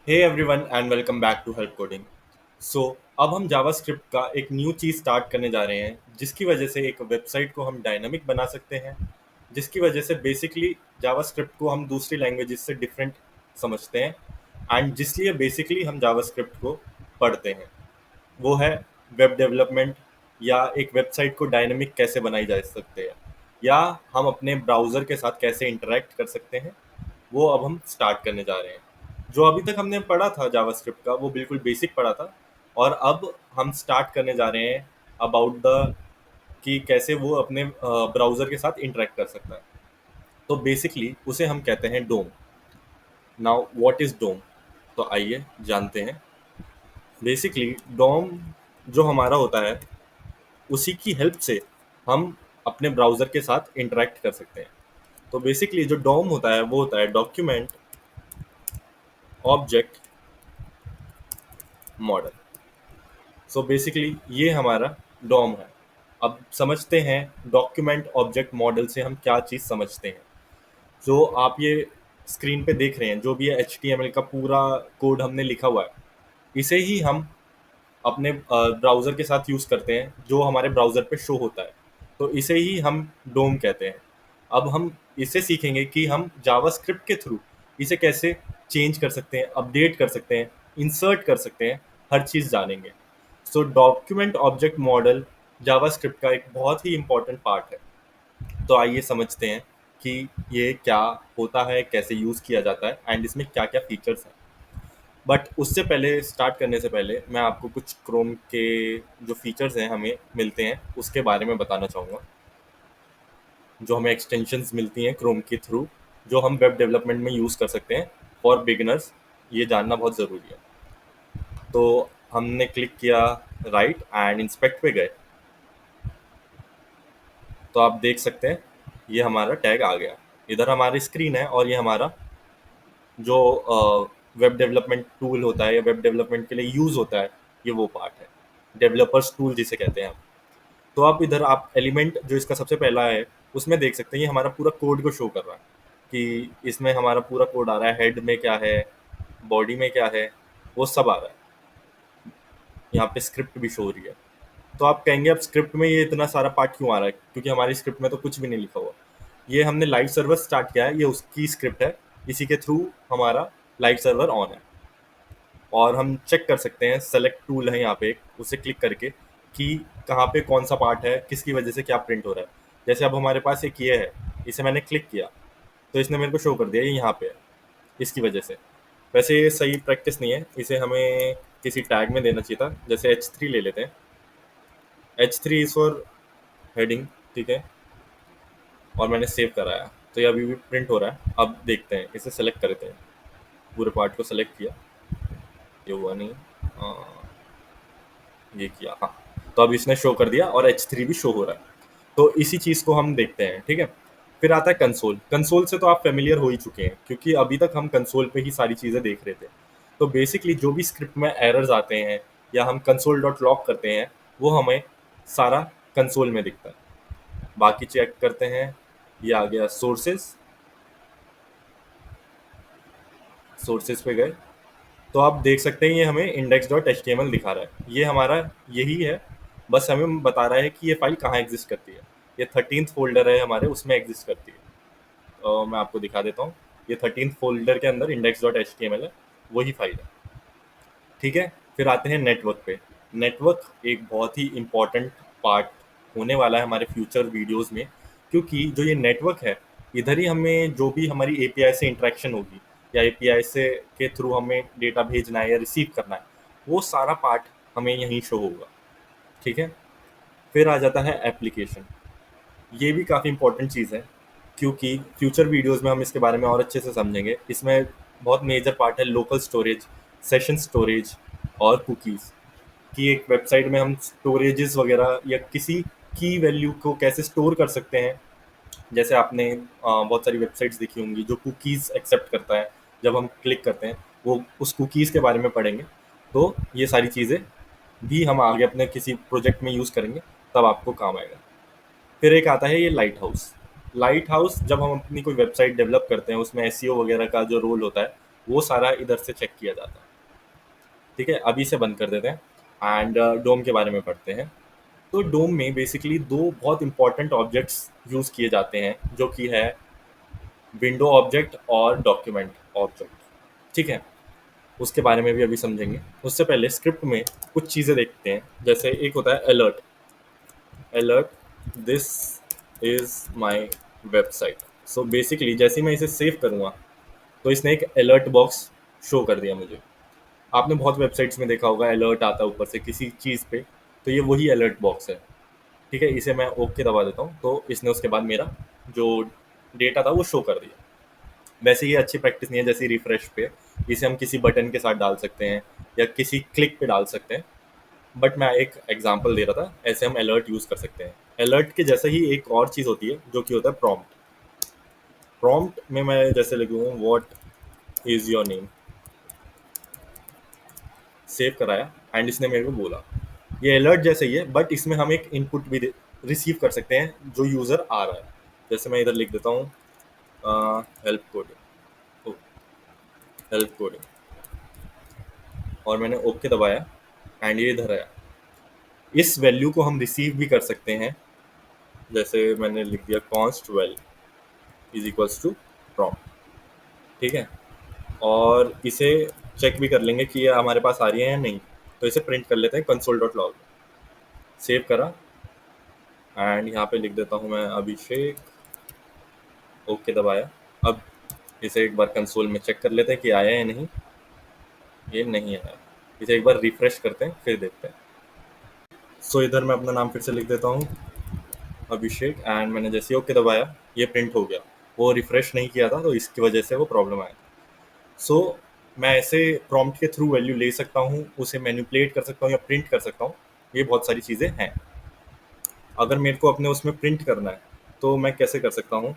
Hey everyone and welcome back to help coding. So अब हम JavaScript का एक न्यू चीज़ स्टार्ट करने जा रहे हैं जिसकी वजह से एक वेबसाइट को हम डायनामिक बना सकते हैं, जिसकी वजह से बेसिकली जावास्क्रिप्ट को हम दूसरी लैंग्वेजेस से डिफरेंट समझते हैं एंड जिसलिए बेसिकली हम जावास्क्रिप्ट को पढ़ते हैं वो है वेब डेवलपमेंट या एक वेबसाइट को डायनामिक कैसे बनाई जा सकते हैं या हम अपने ब्राउज़र के साथ कैसे इंटरेक्ट कर सकते हैं, वो अब हम स्टार्ट करने जा रहे हैं। जो अभी तक हमने पढ़ा था जावास्क्रिप्ट का वो बिल्कुल बेसिक पढ़ा था और अब हम स्टार्ट करने जा रहे हैं अबाउट द कि कैसे वो अपने ब्राउज़र के साथ इंटरेक्ट कर सकता है। तो बेसिकली उसे हम कहते हैं डोम। नाउ व्हाट इज़ डोम? तो आइए जानते हैं। बेसिकली डोम जो हमारा होता है उसी की हेल्प से हम अपने ब्राउज़र के साथ इंटरेक्ट कर सकते हैं। तो बेसिकली जो डोम होता है वो होता है document object model. So basically ये हमारा डॉम है। अब समझते हैं डॉक्यूमेंट ऑब्जेक्ट मॉडल से हम क्या चीज़ समझते हैं। जो आप ये स्क्रीन पे देख रहे हैं, जो भी है HTML का पूरा कोड हमने लिखा हुआ है, इसे ही हम अपने ब्राउज़र के साथ यूज़ करते हैं, जो हमारे ब्राउज़र पे शो होता है। तो इसे ही हम डोम कहते हैं। अब हम इसे सीखेंगे कि हम जावास्क्रिप्ट के थ्रू इसे कैसे चेंज कर सकते हैं, अपडेट कर सकते हैं, इंसर्ट कर सकते हैं, हर चीज़ जानेंगे। सो डॉक्यूमेंट ऑब्जेक्ट मॉडल जावास्क्रिप्ट का एक बहुत ही इम्पोर्टेंट पार्ट है। तो आइए समझते हैं कि ये क्या होता है, कैसे यूज़ किया जाता है एंड इसमें क्या क्या फीचर्स हैं। बट उससे पहले, स्टार्ट करने से पहले मैं आपको कुछ क्रोम के जो फीचर्स हैं हमें मिलते हैं उसके बारे में बताना चाहूँगा। जो हमें एक्सटेंशंस मिलती हैं क्रोम के थ्रू, जो हम वेब डेवलपमेंट में यूज़ कर सकते हैं फॉर बिगिनर्स, ये जानना बहुत ज़रूरी है। तो हमने क्लिक किया राइट एंड इंस्पेक्ट पे गए तो आप देख सकते हैं ये हमारा टैग आ गया। इधर हमारी स्क्रीन है और ये हमारा जो वेब डेवलपमेंट टूल होता है या वेब डेवलपमेंट के लिए यूज़ होता है, ये वो पार्ट है, डेवलपर्स टूल जिसे कहते हैं हम। तो आप इधर आप एलिमेंट जो इसका सबसे पहला है उसमें देख सकते हैं ये हमारा पूरा कोड को शो कर रहा है कि इसमें हमारा पूरा कोड आ रहा है, हेड में क्या है, बॉडी में क्या है, वो सब आ रहा है। यहाँ पे स्क्रिप्ट भी शो हो रही है। तो आप कहेंगे अब स्क्रिप्ट में ये इतना सारा पार्ट क्यों आ रहा है, क्योंकि हमारी स्क्रिप्ट में तो कुछ भी नहीं लिखा हुआ। ये हमने लाइव सर्वर स्टार्ट किया है, ये उसकी स्क्रिप्ट है, इसी के थ्रू हमारा लाइव सर्वर ऑन है। और हम चेक कर सकते हैं, सेलेक्ट टूल है यहाँ पे एक, उसे क्लिक करके कि कहाँ पे कौन सा पार्ट है, किसकी वजह से क्या प्रिंट हो रहा है। जैसे अब हमारे पास एक ये है, इसे मैंने क्लिक किया तो इसने मेरे को शो कर दिया ये यहाँ पे है, इसकी वजह से। वैसे ये सही प्रैक्टिस नहीं है, इसे हमें किसी टैग में देना चाहिए था। जैसे H3 ले लेते हैं, H3 इज फॉर हेडिंग, ठीक है। और मैंने सेव कराया तो ये अभी भी प्रिंट हो रहा है। अब देखते हैं, इसे सेलेक्ट करते हैं, पूरे पार्ट को सेलेक्ट किया, ये हुआ नहीं, ये किया, हाँ। तो अब इसने शो कर दिया और H3 भी शो हो रहा है। तो इसी चीज़ को हम देखते हैं, ठीक है। फिर आता है कंसोल। कंसोल से तो आप फेमिलियर हो ही चुके हैं क्योंकि अभी तक हम कंसोल पे ही सारी चीज़ें देख रहे थे। तो बेसिकली जो भी स्क्रिप्ट में एरर्स आते हैं या हम कंसोल डॉट लॉग करते हैं वो हमें सारा कंसोल में दिखता है। बाकी चेक करते हैं, ये आ गया सोर्सेस, सोर्सेस पे गए तो आप देख सकते हैं ये हमें index dot H T M L दिखा रहा है, ये हमारा यही है। बस हमें बता रहा है कि ये फाइल कहाँ एग्जिस्ट करती है। ये 13th फोल्डर है हमारे, उसमें एग्जिस्ट करती है। मैं आपको दिखा देता हूँ, ये 13th फोल्डर के अंदर index dot H T M L है, वही फाइल है, ठीक है। फिर आते हैं नेटवर्क पे। नेटवर्क एक बहुत ही इम्पॉर्टेंट पार्ट होने वाला है हमारे फ्यूचर वीडियोस में, क्योंकि जो ये नेटवर्क है, इधर ही हमें जो भी हमारी एपीआई से इंटरेक्शन होगी या एपीआई से के थ्रू हमें डेटा भेजना है या रिसीव करना है, वो सारा पार्ट हमें यहीं शो होगा, ठीक है। फिर आ जाता है एप्लीकेशन। ये भी काफ़ी इंपॉर्टेंट चीज़ है क्योंकि फ्यूचर वीडियोस में हम इसके बारे में और अच्छे से समझेंगे। इसमें बहुत मेजर पार्ट है लोकल स्टोरेज, सेशन स्टोरेज और कुकीज़। कि एक वेबसाइट में हम स्टोरेजेस वगैरह या किसी की वैल्यू को कैसे स्टोर कर सकते हैं। जैसे आपने बहुत सारी वेबसाइट्स देखी होंगी जो कुकीज़ एक्सेप्ट करता है, जब हम क्लिक करते हैं वो उस कुकीज़ के बारे में पढ़ेंगे। तो ये सारी चीज़ें भी हम आगे अपने किसी प्रोजेक्ट में यूज़ करेंगे, तब आपको काम आएगा। फिर एक आता है ये लाइट हाउस। लाइट हाउस जब हम अपनी कोई वेबसाइट डेवलप करते हैं उसमें एसईओ वगैरह का जो रोल होता है, वो सारा इधर से चेक किया जाता है। ठीक है, अभी इसे बंद कर देते हैं एंड डोम के बारे में पढ़ते हैं। तो डोम में बेसिकली दो बहुत इंपॉर्टेंट ऑब्जेक्ट्स यूज़ किए जाते हैं, जो कि है विंडो ऑब्जेक्ट और डॉक्यूमेंट ऑब्जेक्ट। ठीक है, उसके बारे में भी अभी समझेंगे। उससे पहले स्क्रिप्ट में कुछ चीज़ें देखते हैं, जैसे एक होता है alert. Alert, this is my website. So basically जैसे ही मैं इसे सेव करूँगा तो इसने एक अलर्ट बॉक्स शो कर दिया मुझे। आपने बहुत वेबसाइट्स में देखा होगा अलर्ट आता है ऊपर से किसी चीज़ पे, तो ये वही अलर्ट बॉक्स है। ठीक है, इसे मैं ओके दबा देता हूँ तो इसने उसके बाद मेरा जो डेटा था वो शो कर दिया। वैसे ये अच्छी प्रैक्टिस नहीं है, जैसे रिफ्रेश पे इसे हम किसी बटन के साथ डाल सकते हैं या किसी क्लिक पे डाल सकते हैं। बट मैं एक एग्जांपल दे रहा था, ऐसे हम अलर्ट यूज़ कर सकते हैं। अलर्ट के जैसे ही एक और चीज़ होती है जो कि होता है प्रॉम्प्ट। प्रॉम्प्ट में मैं जैसे लिखूँ what is your name, save कराया एंड इसने मेरे को बोला। ये अलर्ट जैसे ही है, बट इसमें हम एक इनपुट भी रिसीव कर सकते हैं जो यूज़र आ रहा है। जैसे मैं इधर लिख देता हूँ हेल्प कोडिंग, हेल्प कोडिंग, और मैंने ओके दबाया एंड ये इधर आया। इस वैल्यू को हम रिसीव भी कर सकते हैं, जैसे मैंने लिख दिया const val is equals to prompt. ठीक है, और इसे चेक भी कर लेंगे कि ये हमारे पास आ रही है या नहीं। तो इसे प्रिंट कर लेते हैं कंसोल डॉट लॉग। सेव करा एंड यहाँ पे लिख देता हूँ मैं अभिषेक, ओके दबाया। अब इसे एक बार कंसोल में चेक कर लेते हैं कि आया या नहीं। ये नहीं आया। इसे एक बार रिफ्रेश करते हैं फिर देखते हैं। सो इधर मैं अपना नाम फिर से लिख देता हूँ अभिषेक एंड मैंने जैसे ही ओके दबाया ये प्रिंट हो गया। वो रिफ्रेश नहीं किया था तो इसकी वजह से वो प्रॉब्लम आया। सो मैं ऐसे प्रॉम्प्ट के थ्रू वैल्यू ले सकता हूँ, उसे मैनिपुलेट कर सकता हूँ या प्रिंट कर सकता हूँ। ये बहुत सारी चीज़ें हैं। अगर मेरे को अपने उसमें प्रिंट करना है तो मैं कैसे कर सकता हूँ,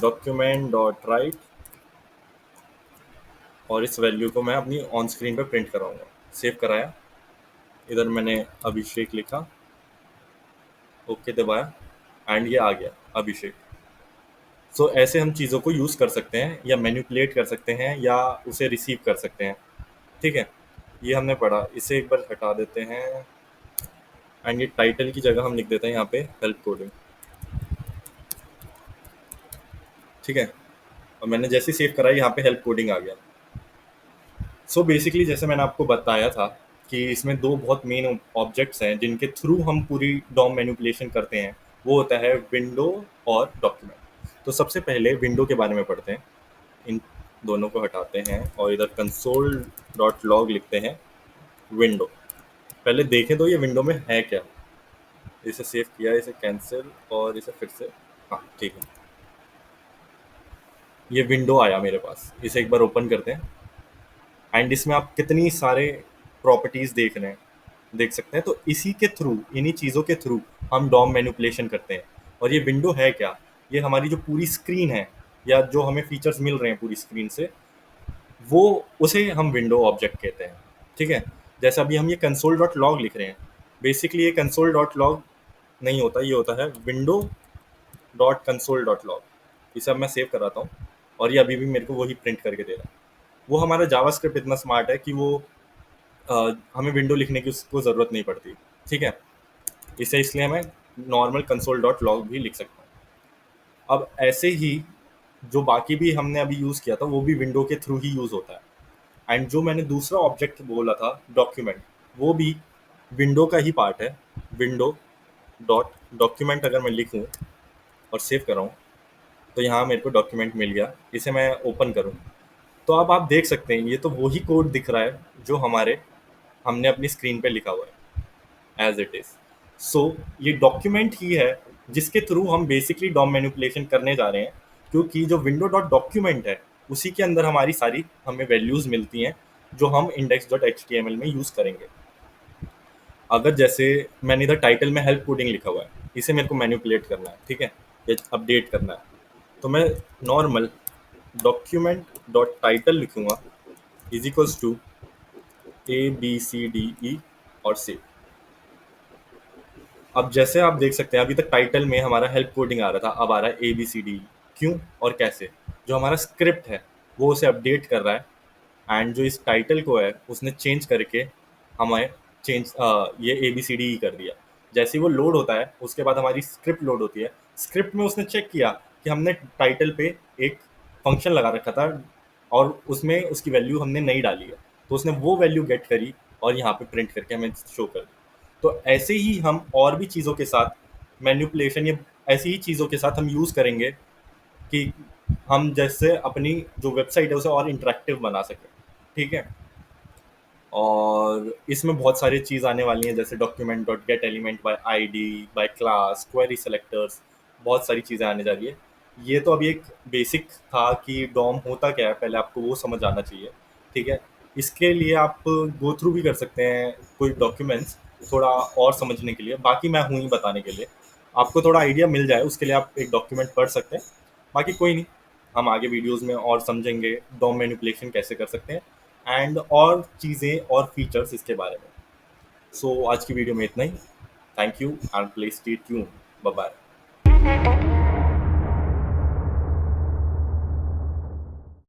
डॉक्यूमेंट डॉट राइट, और इस वैल्यू को मैं अपनी ऑन स्क्रीन पे प्रिंट कराऊंगा। सेव कराया, इधर मैंने अभिषेक लिखा, ओके दबाया एंड ये आ गया अभिषेक। सो ऐसे हम चीज़ों को यूज़ कर सकते हैं या मैनिपुलेट कर सकते हैं या उसे रिसीव कर सकते हैं। ठीक है, ये हमने पढ़ा। इसे एक बार हटा देते हैं एंड ये टाइटल की जगह हम लिख देते हैं यहाँ पे हेल्प कोडिंग। ठीक है, और मैंने जैसे सेव करा यहाँ पे हेल्प कोडिंग आ गया। सो बेसिकली जैसे मैंने आपको बताया था कि इसमें दो बहुत मेन ऑब्जेक्ट्स हैं जिनके थ्रू हम पूरी डॉम मैनिपुलेशन करते हैं। वो होता है विंडो और डॉक्यूमेंट। तो सबसे पहले विंडो के बारे में पढ़ते हैं। इन दोनों को हटाते हैं और इधर कंसोल डॉट लॉग लिखते हैं विंडो। पहले देखें तो ये विंडो में है क्या। इसे सेव किया, इसे कैंसिल और इसे फिर से, हाँ ठीक है, ये विंडो आया मेरे पास। इसे एक बार ओपन करते हैं एंड इसमें आप कितनी सारे प्रॉपर्टीज देख रहे हैं, देख सकते हैं। तो इसी के थ्रू, इन्हीं चीज़ों के थ्रू हम डॉम मैनिपुलेशन करते हैं। और ये विंडो है क्या, ये हमारी जो पूरी स्क्रीन है या जो हमें फीचर्स मिल रहे हैं पूरी स्क्रीन से, वो उसे हम विंडो ऑब्जेक्ट कहते हैं। ठीक है, जैसे अभी हम ये कंसोल डॉट लॉग लिख रहे हैं, बेसिकली ये कंसोल डॉट लॉग नहीं होता, ये होता है window dot console dot log. इसे अब मैं सेव कराता हूँ और ये अभी भी मेरे को वही प्रिंट करके दे रहा है। वो हमारा जावास्क्रिप्ट इतना स्मार्ट है कि वो हमें विंडो लिखने की उसको ज़रूरत नहीं पड़ती। ठीक है, इसे इसलिए हमें नॉर्मल कंसोल डॉट लॉग भी लिख सकता हूँ। अब ऐसे ही जो बाकी भी हमने अभी यूज़ किया था वो भी विंडो के थ्रू ही यूज़ होता है। एंड जो मैंने दूसरा ऑब्जेक्ट बोला था डॉक्यूमेंट, वो भी विंडो का ही पार्ट है। विंडो डॉट डॉक्यूमेंट अगर मैं लिखूँ और सेव कराऊँ तो यहाँ मेरे को डॉक्यूमेंट मिल गया। इसे मैं ओपन करूँ तो अब आप देख सकते हैं ये तो वही कोड दिख रहा है जो हमने अपनी स्क्रीन पे लिखा हुआ है एज इट इज़। सो ये डॉक्यूमेंट ही है जिसके थ्रू हम बेसिकली डॉम मैनिपुलेशन करने जा रहे हैं, क्योंकि जो विंडो डॉट डॉक्यूमेंट है उसी के अंदर हमारी सारी हमें वैल्यूज़ मिलती हैं जो हम index dot H T M L में यूज़ करेंगे। अगर जैसे मैंने इधर टाइटल में हेल्प कोडिंग लिखा हुआ है, इसे मेरे को मैनिपुलेट करना है। ठीक है, ये अपडेट करना है, तो मैं नॉर्मल डॉक्यूमेंट डॉट टाइटल लिखूंगा इज इक्वल्स टू ABCDE और सेव। अब जैसे आप देख सकते हैं अभी तक टाइटल में हमारा हेल्प कोडिंग आ रहा था, अब आ रहा है ABCDE। क्यों और कैसे, जो हमारा स्क्रिप्ट है वो उसे अपडेट कर रहा है, एंड जो इस टाइटल को है उसने चेंज करके हमें ये ABCD कर दिया। जैसे ही वो लोड होता है उसके बाद हमारी स्क्रिप्ट लोड होती है। स्क्रिप्ट में उसने चेक किया कि हमने टाइटल पे एक फंक्शन लगा रखा था और उसमें उसकी वैल्यू हमने नहीं डाली है, तो उसने वो वैल्यू गेट करी और यहाँ पे प्रिंट करके हमें शो कर दी। तो ऐसे ही हम और भी चीज़ों के साथ मैनिपुलेशन या ऐसी ही चीज़ों के साथ हम यूज़ करेंगे कि हम जैसे अपनी जो वेबसाइट है उसे और इंटरेक्टिव बना सकें। ठीक है, और इसमें बहुत सारी चीज़ आने वाली हैं, जैसे document dot get element by ID by class query selectors, बहुत सारी चीज़ें आने जा रही है। ये तो अभी एक बेसिक था कि डॉम होता क्या है, पहले आपको वो समझ आना चाहिए। ठीक है, इसके लिए आप गो थ्रू भी कर सकते हैं कोई डॉक्यूमेंट्स थोड़ा और समझने के लिए, बाकी मैं हूँ ही बताने के लिए। आपको थोड़ा आइडिया मिल जाए उसके लिए आप एक डॉक्यूमेंट पढ़ सकते हैं, बाकी कोई नहीं, हम आगे वीडियोस में और समझेंगे डॉम मैनिपुलेशन कैसे कर सकते हैं एंड और चीज़ें और फीचर्स इसके बारे में। सो आज की वीडियो में इतना ही। Thank you and please stay tune. Bye bye.